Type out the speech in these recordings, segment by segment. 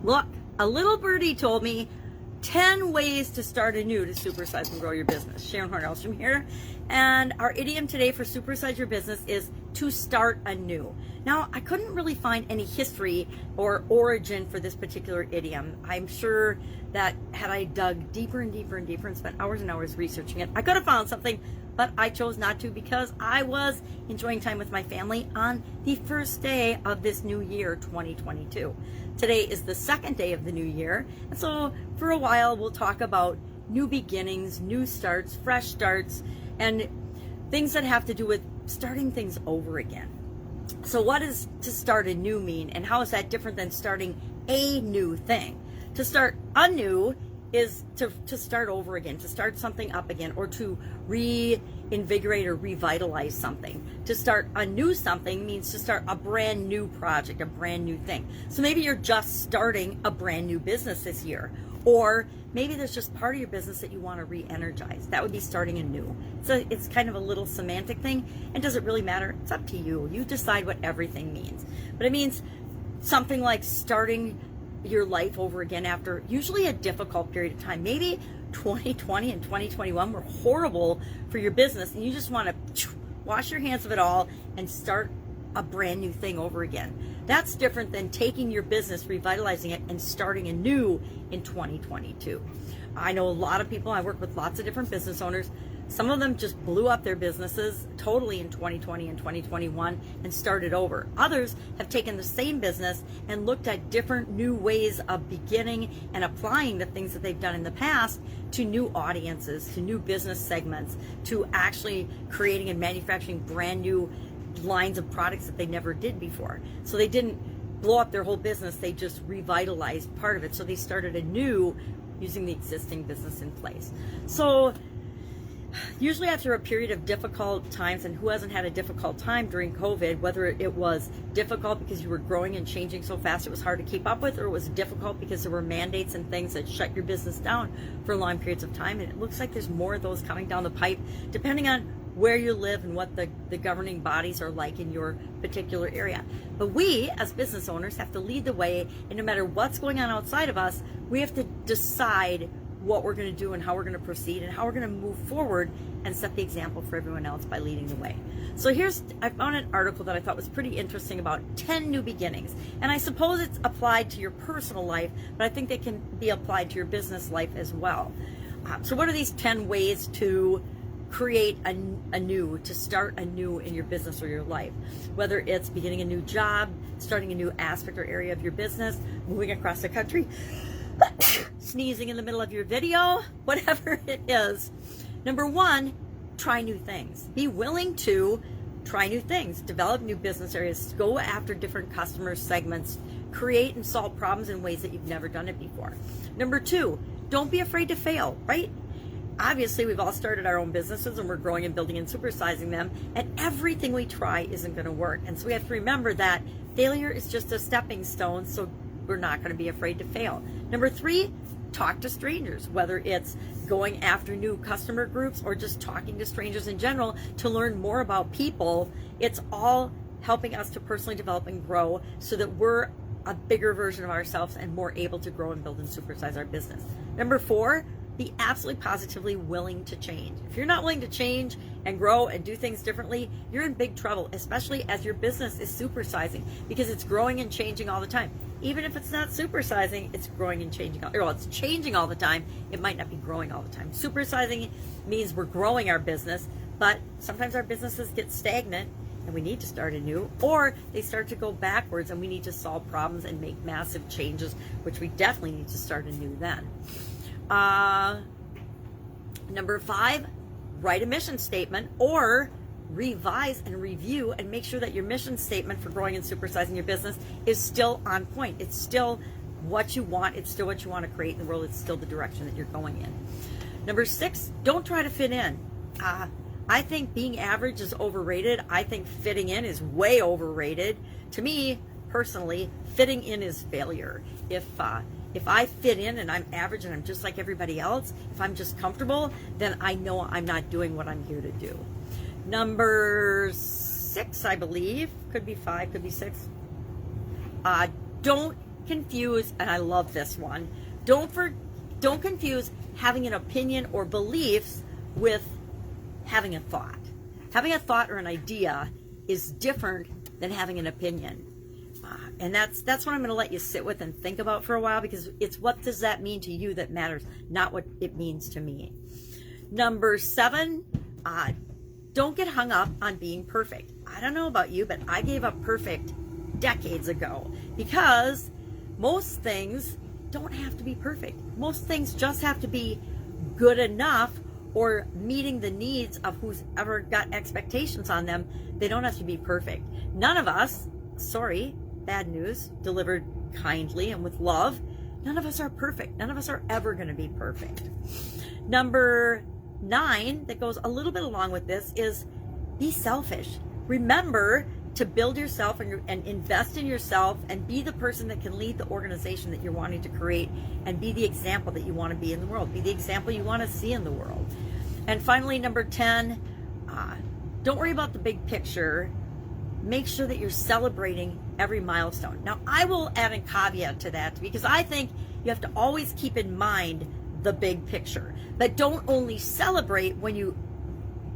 Look, a little birdie told me 10 ways to start anew to supersize and grow your business. Sharon Horne-Ellstrom here. And our idiom today for supersize your business is to start anew. Now, I couldn't really find any history or origin for this particular idiom. I'm sure that had I dug deeper and deeper and deeper and spent hours and hours researching it, I could have found something, but I chose not to because I was enjoying time with my family on the first day of this new year, 2022. Today is the second day of the new year, and so for a while we'll talk about new beginnings, new starts, fresh starts, and things that have to do with starting things over again. So what does to start anew mean, and how is that different than starting a new thing? To start anew is to start over again, to start something up again, or to reinvigorate or revitalize something. To start a new something means to start a brand new project, a brand new thing. So maybe you're just starting a brand new business this year, or maybe there's just part of your business that you want to re-energize. That would be starting anew. So it's kind of a little semantic thing, and does it really matter? It's up to you. You decide what everything means. But it means something like starting your life over again after usually a difficult period of time. Maybe 2020 and 2021 were horrible for your business, and you just want to wash your hands of it all and start a brand new thing over again. That's different than taking your business, revitalizing it, and starting anew in 2022. I know a lot of people, I work with lots of different business owners. Some of them just blew up their businesses totally in 2020 and 2021 and started over. Others have taken the same business and looked at different new ways of beginning and applying the things that they've done in the past to new audiences, to new business segments, to actually creating and manufacturing brand new lines of products that they never did before. So they didn't blow up their whole business, they just revitalized part of it. So they started anew using the existing business in place. So usually after a period of difficult times, and who hasn't had a difficult time during COVID, whether it was difficult because you were growing and changing so fast it was hard to keep up with, or it was difficult because there were mandates and things that shut your business down for long periods of time, and it looks like there's more of those coming down the pipe, depending on where you live and what the governing bodies are like in your particular area. But we, as business owners, have to lead the way, and no matter what's going on outside of us, we have to decide what we're going to do and how we're going to proceed and how we're going to move forward and set the example for everyone else by leading the way. So I found an article that I thought was pretty interesting about 10 new beginnings. And I suppose it's applied to your personal life, but I think they can be applied to your business life as well. So what are these 10 ways to create anew, to start anew in your business or your life? Whether it's beginning a new job, starting a new aspect or area of your business, moving across the country, sneezing in the middle of your video, whatever it is. Number one, try new things. Be willing to try new things, develop new business areas, go after different customer segments, create and solve problems in ways that you've never done it before. Number two, don't be afraid to fail, right? Obviously, we've all started our own businesses and we're growing and building and supersizing them, and everything we try isn't going to work. And so we have to remember that failure is just a stepping stone, so we're not going to be afraid to fail. Number three, talk to strangers, whether it's going after new customer groups or just talking to strangers in general to learn more about people. It's all helping us to personally develop and grow so that we're a bigger version of ourselves and more able to grow and build and supersize our business. Number four, be absolutely positively willing to change. If you're not willing to change and grow and do things differently, you're in big trouble, especially as your business is supersizing, because it's growing and changing all the time. Even if it's not supersizing, it's growing and changing. Well, it's changing all the time. It might not be growing all the time. Supersizing means we're growing our business, but sometimes our businesses get stagnant and we need to start anew, or they start to go backwards and we need to solve problems and make massive changes, which we definitely need to start anew then. Number five, write a mission statement or revise and review and make sure that your mission statement for growing and supersizing your business is still on point. It's still what you want. It's still what you want to create in the world. It's still the direction that you're going in. Number six, don't try to fit in. I think being average is overrated. I think fitting in is way overrated. To me, personally, fitting in is failure. If I fit in and I'm average and I'm just like everybody else, if I'm just comfortable, then I know I'm not doing what I'm here to do. Number six, I believe, could be five, could be six. Don't confuse, and I love this one, don't confuse having an opinion or beliefs with having a thought. Having a thought or an idea is different than having an opinion. And that's what I'm going to let you sit with and think about for a while, because it's what does that mean to you that matters, not what it means to me. Number 7, don't get hung up on being perfect. I don't know about you, but I gave up perfect decades ago, because most things don't have to be perfect. Most things just have to be good enough or meeting the needs of who's ever got expectations on them. They don't have to be perfect. None of us, sorry, bad news, delivered kindly and with love, none of us are perfect. None of us are ever going to be perfect. Number 9, that goes a little bit along with this, is be selfish. Remember to build yourself and invest in yourself and be the person that can lead the organization that you're wanting to create, and be the example that you want to be in the world. Be the example you want to see in the world. And finally, number 10, don't worry about the big picture. Make sure that you're celebrating every milestone. Now, I will add a caveat to that, because I think you have to always keep in mind the big picture. But don't only celebrate when you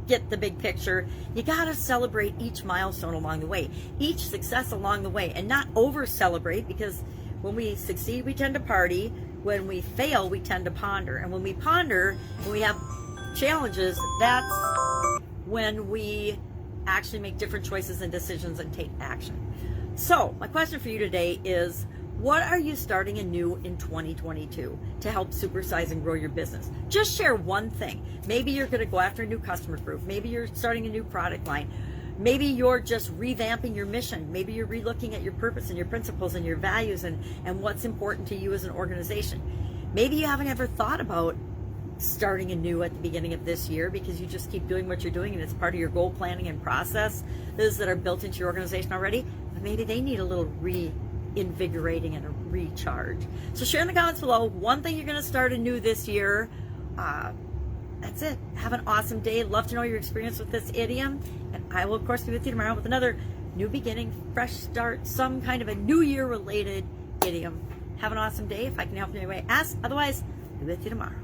get the big picture. You got to celebrate each milestone along the way, each success along the way, and not over celebrate, because when we succeed, we tend to party. When we fail, we tend to ponder. And when we ponder, when we have challenges, that's when we actually make different choices and decisions and take action. So my question for you today is, what are you starting anew in 2022 to help supersize and grow your business? Just share one thing. Maybe you're going to go after a new customer group. Maybe you're starting a new product line. Maybe you're just revamping your mission. Maybe you're relooking at your purpose and your principles and your values and what's important to you as an organization. Maybe you haven't ever thought about starting anew at the beginning of this year, because you just keep doing what you're doing and it's part of your goal planning and process, those that are built into your organization already. But maybe they need a little reinvigorating and a recharge. So share in the comments below one thing you're going to start anew this year. That's it. Have an awesome day. Love to know your experience with this idiom, and I will of course be with you tomorrow with another new beginning, fresh start, some kind of a new year related idiom. Have an awesome day. If I can help in any way, ask. Otherwise, I'll be with you tomorrow.